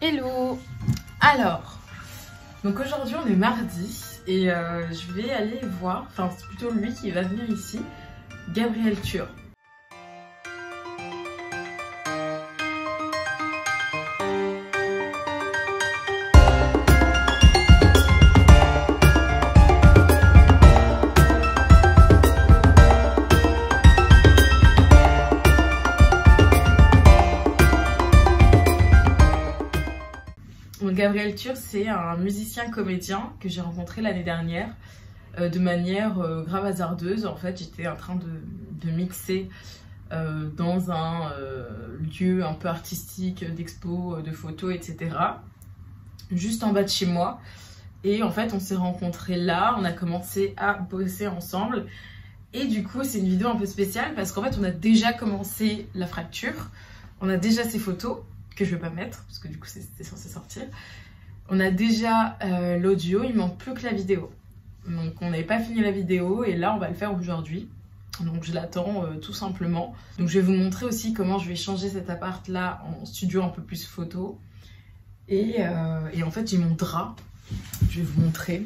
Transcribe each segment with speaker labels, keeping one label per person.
Speaker 1: Hello. Alors, donc aujourd'hui on est mardi et je vais aller voir, enfin c'est plutôt lui qui va venir ici, Gabriel Tur. Gabriel Tur, c'est un musicien comédien que j'ai rencontré l'année dernière de manière grave hasardeuse. En fait, j'étais en train de mixer dans un lieu un peu artistique, d'expo, de photos, etc. Juste en bas de chez moi. Et en fait, on s'est rencontrés là, on a commencé à bosser ensemble. Et du coup, c'est une vidéo un peu spéciale parce qu'en fait, on a déjà commencé la fracture. On a déjà ces photos que je vais pas mettre parce que du coup c'était censé sortir. On a déjà l'audio, il manque plus que la vidéo. Donc on n'avait pas fini la vidéo et là on va le faire aujourd'hui. Donc je l'attends tout simplement. Donc je vais vous montrer aussi comment je vais changer cet appart là en studio un peu plus photo. Et en fait j'ai mon drap. Je vais vous montrer.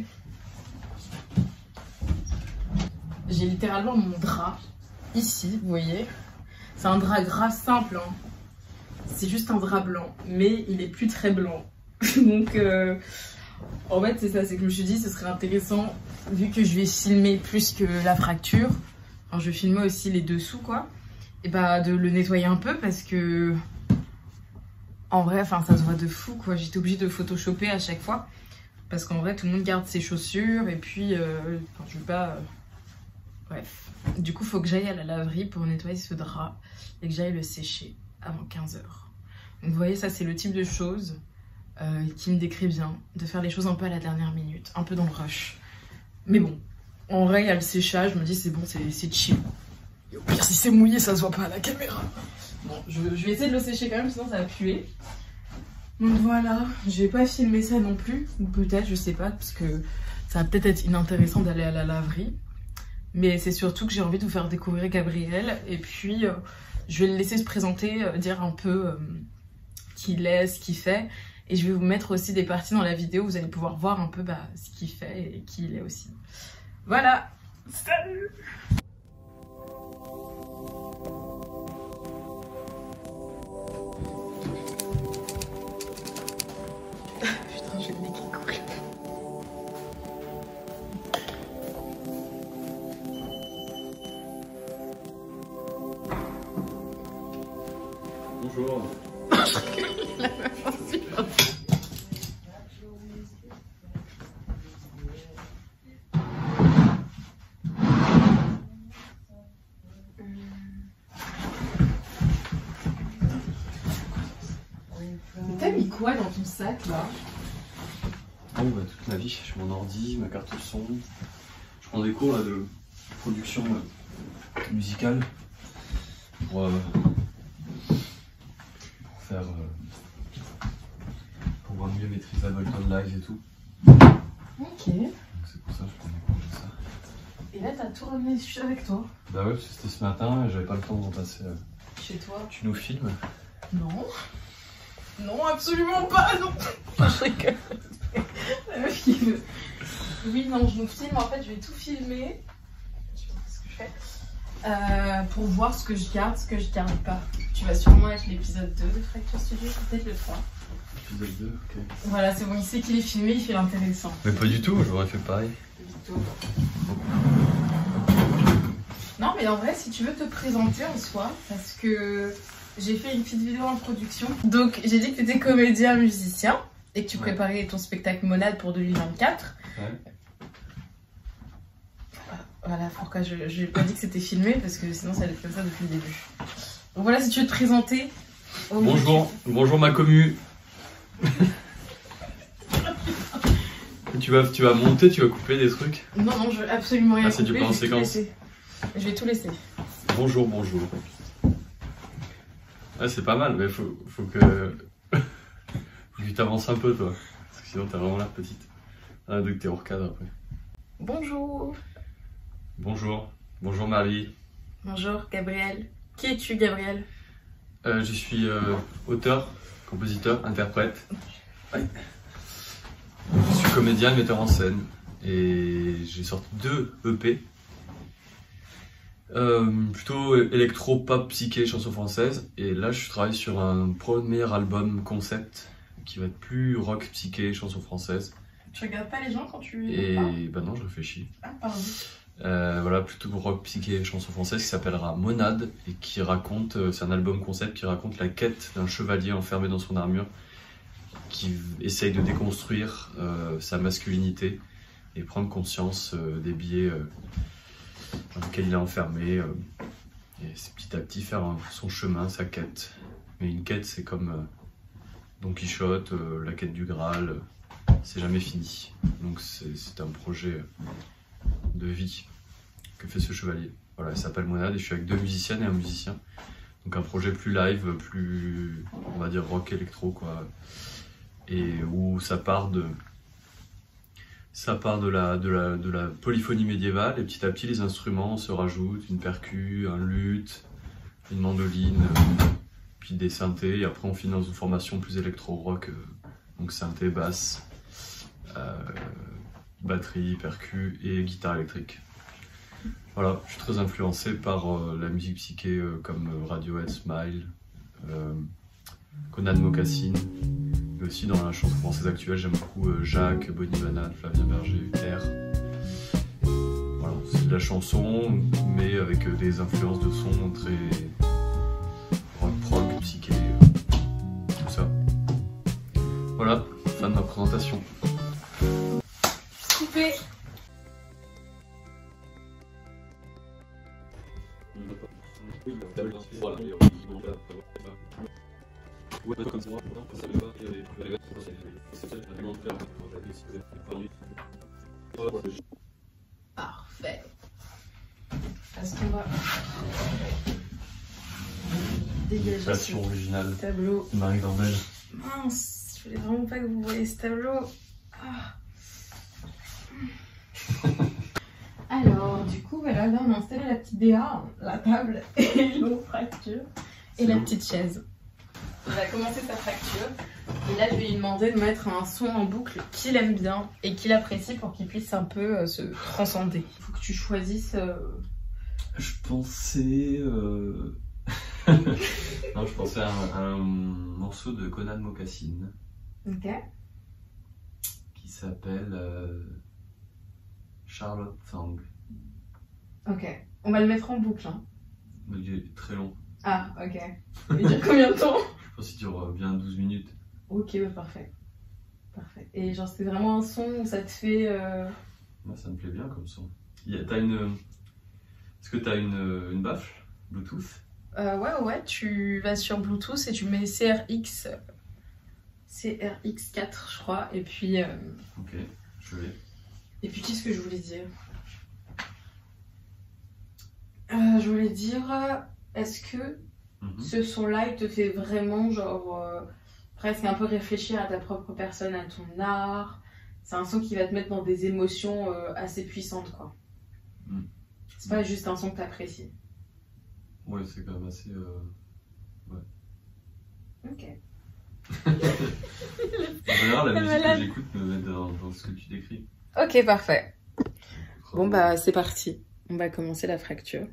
Speaker 1: J'ai littéralement mon drap ici, vous voyez. C'est un drap grave simple, hein. C'est juste un drap blanc, mais il est plus très blanc. Donc, en fait, c'est ça, c'est que je me suis dit, ce serait intéressant, vu que je vais filmer plus que la fracture, enfin, je vais filmer aussi les dessous, quoi, et bah, de le nettoyer un peu, parce que, en vrai, enfin, ça se voit de fou, quoi. J'étais obligée de photoshopper à chaque fois, parce qu'en vrai, tout le monde garde ses chaussures, et puis, enfin, je veux pas... Bref. Du coup, il faut que j'aille à la laverie pour nettoyer ce drap, et que j'aille le sécher avant 15 h. Donc vous voyez, ça c'est le type de choses qui me décrit bien, de faire les choses un peu à la dernière minute, un peu dans le rush. Mais bon, en vrai il y a le séchage, je me dis c'est bon, c'est chill. Et au pire si c'est mouillé ça se voit pas à la caméra. Bon, je vais essayer de le sécher quand même, sinon ça va puer. Donc voilà, je vais pas filmer ça non plus, ou peut-être, je sais pas, parce que ça va peut-être être inintéressant d'aller à la laverie. Mais c'est surtout que j'ai envie de vous faire découvrir Gabriel, et puis... je vais le laisser se présenter, dire un peu qui il est, ce qu'il fait. Et je vais vous mettre aussi des parties dans la vidéo où vous allez pouvoir voir un peu ce qu'il fait et qui il est aussi. Voilà, salut! Putain, j'ai le nez qui coule.
Speaker 2: Bonjour.
Speaker 1: La meuf insupportable. T'as mis quoi dans ton sac là?
Speaker 2: Oh bah toute ma vie, j'ai mon ordi, ma carte son. Je prends des cours là de production musicale pour faire pour pouvoir mieux maîtriser Ableton Live et tout.
Speaker 1: Ok.
Speaker 2: Donc c'est pour ça que je prends des cours de ça.
Speaker 1: Et là t'as tout ramené avec toi?
Speaker 2: Bah ouais, parce que c'était ce matin et j'avais pas le temps de repasser.
Speaker 1: Chez toi?
Speaker 2: Tu nous filmes?
Speaker 1: Non. Non, absolument pas, non. Je rigole. La meuf qui veut. Oui, non, je nous filme. En fait, je vais tout filmer. Je sais pas ce que je fais. Pour voir ce que je garde, ce que je garde pas. Tu vas sûrement être l'épisode 2 de Fracture Studio, peut-être le 3.
Speaker 2: Épisode 2, ok.
Speaker 1: Voilà, c'est bon, il sait qu'il est filmé, il fait l'intéressant.
Speaker 2: Mais pas du tout, j'aurais fait pareil.
Speaker 1: Non, mais en vrai, si tu veux te présenter en soi, parce que j'ai fait une petite vidéo en production. Donc, j'ai dit que tu étais comédien, musicien, et que tu préparais ton spectacle Monade pour 2024.
Speaker 2: Ouais.
Speaker 1: Voilà pourquoi je n'ai pas dit que c'était filmé, parce que sinon ça allait être comme ça depuis le début. Donc voilà, si tu veux te présenter.
Speaker 2: Bonjour, bonjour ma commu. Tu vas monter, tu vas couper des trucs?
Speaker 1: Non, non, je veux absolument rien.
Speaker 2: Ah, c'est du plan en séquence.
Speaker 1: Je vais tout laisser.
Speaker 2: Bonjour, bonjour. Ouais, c'est pas mal, mais faut que tu t'avances un peu, toi. Parce que sinon, t'as vraiment l'air petite. Ah, donc t'es hors cadre après.
Speaker 1: Bonjour.
Speaker 2: Bonjour. Bonjour Marie.
Speaker 1: Bonjour Gabriel. Qui es-tu, Gabriel?
Speaker 2: Je suis auteur, compositeur, interprète. Ouais. Je suis comédien, metteur en scène et j'ai sorti 2 EP. Plutôt électro, pop, psyché, chanson française. Et là je travaille sur un premier album concept qui va être plus rock, psyché, chanson française.
Speaker 1: Tu regardes pas les gens quand tu...
Speaker 2: Et bah non, je réfléchis.
Speaker 1: Ah, pardon.
Speaker 2: Voilà, plutôt rock, psyché, chanson française qui s'appellera Monade et qui raconte, c'est un album concept qui raconte la quête d'un chevalier enfermé dans son armure qui essaye de déconstruire sa masculinité et prendre conscience des biais dans lesquels il est enfermé et petit à petit faire son chemin, sa quête. Mais une quête, c'est comme Don Quichotte, la quête du Graal, c'est jamais fini. Donc c'est un projet de vie que fait ce chevalier. Voilà, il s'appelle Monade et je suis avec 2 musiciennes et un musicien. Donc un projet plus live, plus, on va dire, rock électro, quoi. Et où ça part de la polyphonie médiévale et petit à petit les instruments se rajoutent, une percu, un luth, une mandoline, puis des synthés et après on finit dans une formation plus électro-rock, donc synthé, basse, batterie, percu et guitare électrique. Voilà, je suis très influencé par la musique psyché comme Radiohead, Smile, Conan Mocassin. Mais aussi dans la chanson française actuelle, j'aime beaucoup Jacques, Bonnie Banane, Flavien Berger, R. Voilà, c'est de la chanson, mais avec des influences de son très rock, prog, psyché, tout ça. Voilà, fin de ma présentation.
Speaker 1: Coupé. Parfait. Est-ce qu'on va dégager
Speaker 2: Version originale
Speaker 1: ce tableau?
Speaker 2: Marie Dormel.
Speaker 1: Mince, je voulais vraiment pas que vous voyez ce tableau. Ah. Alors, du coup, voilà, là on a installé la petite DA, la table et l'eau fracture et la petite chaise. Il va commencer sa fracture et là je vais lui demander de mettre un son en boucle qu'il aime bien et qu'il apprécie pour qu'il puisse un peu se transcender. Il faut que tu choisisses...
Speaker 2: Je pensais... non, je pensais à un morceau de Conan Mocassin.
Speaker 1: Ok.
Speaker 2: Qui s'appelle Charlotte Thang.
Speaker 1: Ok. On va le mettre en boucle. Hein.
Speaker 2: Mais il est très long.
Speaker 1: Ah, ok. Il dure combien de temps?
Speaker 2: Je pense qu'il dure bien 12 minutes.
Speaker 1: Ok, bah parfait. Parfait. Et genre, c'est vraiment un son où ça te fait...
Speaker 2: Moi, ça me plaît bien comme son. T'as une... Est-ce que t'as une baffle Bluetooth?
Speaker 1: Ouais, tu vas sur Bluetooth et tu mets CRX4, je crois, et puis...
Speaker 2: Ok, je vais.
Speaker 1: Et puis, qu'est-ce que je voulais dire? Je voulais dire, est-ce que ce son-là, il te fait vraiment, genre, presque un peu réfléchir à ta propre personne, à ton art? C'est un son qui va te mettre dans des émotions assez puissantes, quoi. C'est pas juste un son que t'apprécies.
Speaker 2: Ouais, c'est quand même assez... Ouais.
Speaker 1: Ok.
Speaker 2: En général, la musique que j'écoute me met dans ce que tu décris.
Speaker 1: Ok, parfait. Bon, bah, c'est parti. On va commencer la fracture.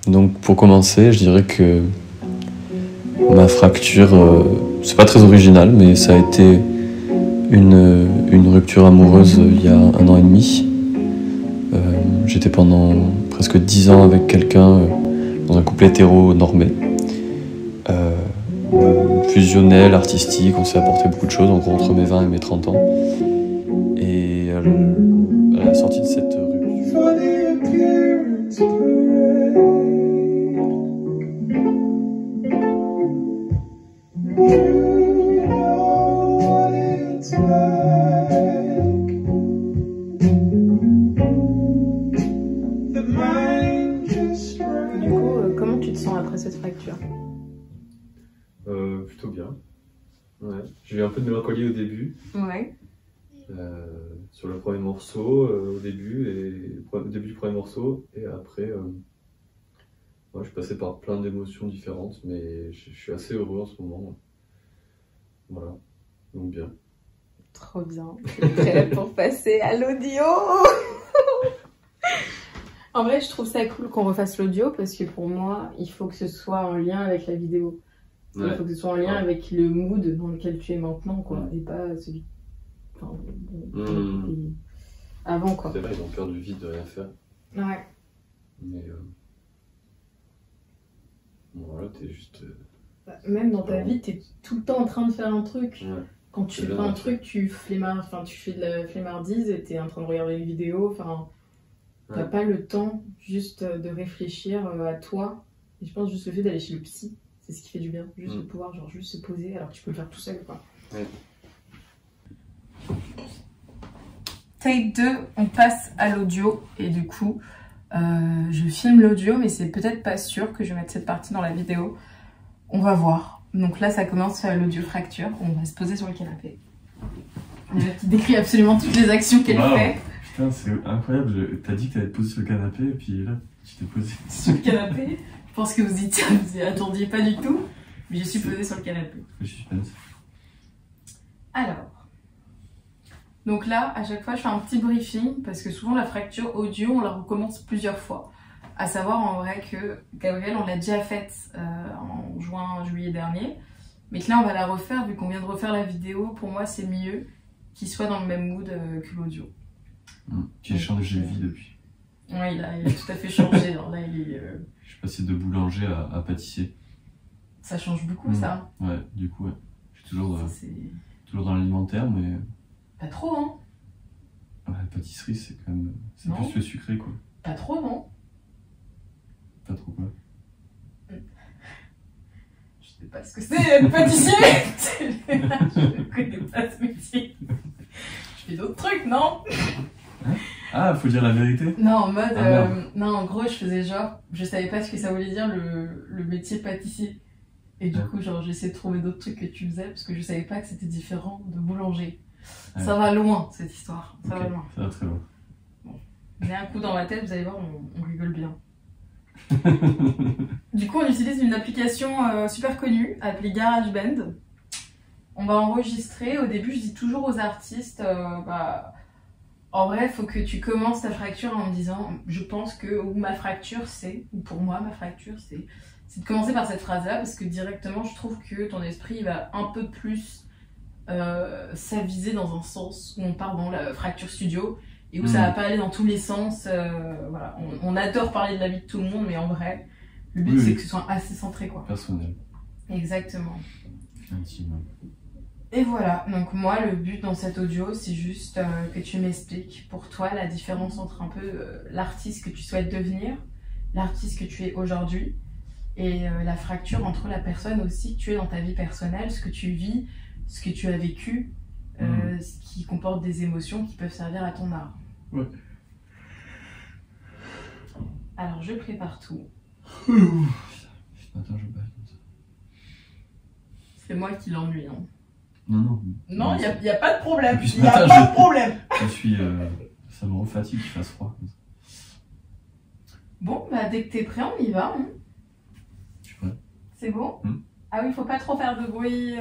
Speaker 2: Donc pour commencer, je dirais que ma fracture, c'est pas très original, mais ça a été une rupture amoureuse il y a 1 an et demi. J'étais pendant presque 10 ans avec quelqu'un dans un couple hétéro normé. Fusionnel, artistique, on s'est apporté beaucoup de choses, en gros entre mes 20 et mes 30 ans. Et à la sortie de cette rupture...
Speaker 1: Comment tu te sens après cette fracture?
Speaker 2: Plutôt bien. Ouais. J'ai eu un peu de mélancolie au début.
Speaker 1: Ouais.
Speaker 2: Sur le premier morceau, au début du premier morceau, et après, je suis passé par plein d'émotions différentes, mais je suis assez heureux en ce moment. Voilà, donc bien.
Speaker 1: Trop bien. Je suis prête pour passer à l'audio. En vrai, je trouve ça cool qu'on refasse l'audio parce que pour moi, il faut que ce soit en lien avec la vidéo. Ouais. Il faut que ce soit en lien avec le mood dans lequel tu es maintenant, quoi, et pas celui. Enfin, avant, quoi.
Speaker 2: C'est vrai, ils ont peur du vide, de rien faire.
Speaker 1: Ouais.
Speaker 2: Mais voilà, t'es juste.
Speaker 1: Même dans ta vie, t'es tout le temps en train de faire un truc.
Speaker 2: Ouais.
Speaker 1: Quand tu fais un truc, tu fais de la flemmardise et t'es en train de regarder une vidéo. Enfin, t'as pas le temps juste de réfléchir à toi. Et je pense juste le fait d'aller chez le psy, c'est ce qui fait du bien. Juste de pouvoir juste se poser alors que tu peux le faire tout seul, quoi.
Speaker 2: Ouais.
Speaker 1: Take 2, on passe à l'audio et du coup, je filme l'audio, mais c'est peut-être pas sûr que je vais mettre cette partie dans la vidéo. On va voir. Donc là, ça commence l'audio fracture. On va se poser sur le canapé. Qui décrit absolument toutes les actions qu'elle fait.
Speaker 2: Putain, c'est incroyable. T'as dit que t'allais te poser sur le canapé et puis là, tu t'es posé
Speaker 1: sur le canapé. Je pense que vous y attendiez pas du tout, mais je suis posée sur le canapé.
Speaker 2: Le suspense.
Speaker 1: Alors, donc là, à chaque fois, je fais un petit briefing parce que souvent la fracture audio, on la recommence plusieurs fois. À savoir en vrai que Gabrielle, on l'a déjà faite en juillet dernier, mais que là, on va la refaire vu qu'on vient de refaire la vidéo. Pour moi, c'est mieux qu'il soit dans le même mood que l'audio.
Speaker 2: Tu as changé de vie depuis.
Speaker 1: Ouais, il a tout à fait changé. Alors là, il est.
Speaker 2: Je suis passé de boulanger à pâtissier.
Speaker 1: Ça change beaucoup, ça.
Speaker 2: Ouais, du coup, ouais. Je suis toujours dans l'alimentaire, mais.
Speaker 1: Pas trop, hein.
Speaker 2: Ouais, la pâtisserie, c'est quand même. C'est plus le sucré, quoi.
Speaker 1: Pas trop, non.
Speaker 2: Pas trop, quoi.
Speaker 1: Je sais pas ce que c'est, le pâtissier. Je connais pas ce métier. Je fais d'autres trucs, non?
Speaker 2: Ah, faut dire la vérité?
Speaker 1: Non, en mode. Non, en gros, je faisais genre. Je savais pas ce que ça voulait dire le métier pâtissier. Et du coup, genre, j'essayais de trouver d'autres trucs que tu faisais parce que je savais pas que c'était différent de boulanger. Ouais. Ça va loin, cette histoire. Ça va loin.
Speaker 2: Ça va très loin.
Speaker 1: Bon. J'ai un coup dans la tête, vous allez voir, on rigole bien. Du coup, on utilise une application super connue appelée GarageBand. On va enregistrer. Au début, je dis toujours aux artistes, en vrai, il faut que tu commences ta fracture en me disant, je pense que, ou ma fracture c'est, ou pour moi, ma fracture c'est de commencer par cette phrase-là, parce que directement, je trouve que ton esprit il va un peu plus s'aviser dans un sens où on part dans la fracture studio, et où ça va pas aller dans tous les sens. Voilà. On adore parler de la vie de tout le monde, mais en vrai, le but c'est que ce soit assez centré, quoi.
Speaker 2: Personnel.
Speaker 1: Exactement.
Speaker 2: Intime.
Speaker 1: Et voilà, donc moi le but dans cet audio c'est juste que tu m'expliques pour toi la différence entre un peu l'artiste que tu souhaites devenir, l'artiste que tu es aujourd'hui et la fracture entre la personne aussi que tu es dans ta vie personnelle, ce que tu vis, ce que tu as vécu, ce qui comporte des émotions qui peuvent servir à ton art.
Speaker 2: Ouais.
Speaker 1: Alors je prépare tout.
Speaker 2: Attends, je bats comme ça.
Speaker 1: C'est moi qui l'ennuie, hein.
Speaker 2: Non,
Speaker 1: il n'y a pas de problème.
Speaker 2: Il n'y a pas de problème. Ça me refatigue qu'il fasse froid.
Speaker 1: Bon, bah dès que t'es prêt, on y va. Hein.
Speaker 2: Je suis prêt.
Speaker 1: C'est bon? Ah oui, faut pas trop faire de bruit,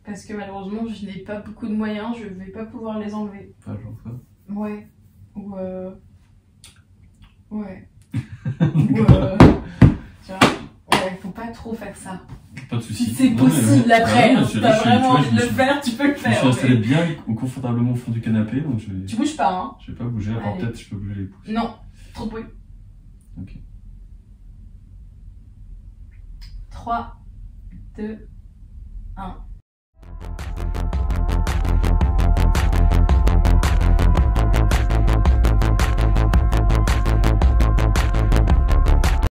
Speaker 1: parce que malheureusement, je n'ai pas beaucoup de moyens, je vais pas pouvoir les enlever.
Speaker 2: Pas genre ça?
Speaker 1: Ouais. Ou ouais.
Speaker 2: Tiens.
Speaker 1: Ouais. Ouais, faut pas trop faire ça.
Speaker 2: Pas de soucis.
Speaker 1: Si c'est
Speaker 2: Non, mais-
Speaker 1: possible après,
Speaker 2: Ah,
Speaker 1: hein,
Speaker 2: mais
Speaker 1: si
Speaker 2: je-
Speaker 1: t'as
Speaker 2: je- tu
Speaker 1: vraiment
Speaker 2: vois,
Speaker 1: envie de le faire, tu peux le
Speaker 2: Je me suis
Speaker 1: faire.
Speaker 2: installé
Speaker 1: mais-
Speaker 2: bien confortablement au fond du canapé, donc
Speaker 1: Tu bouges pas, hein.
Speaker 2: je vais pas bouger. Alors
Speaker 1: Allez.
Speaker 2: peut-être je peux bouger les pouces.
Speaker 1: Non, trop de bruit.
Speaker 2: Ok.
Speaker 1: 3, 2, 1.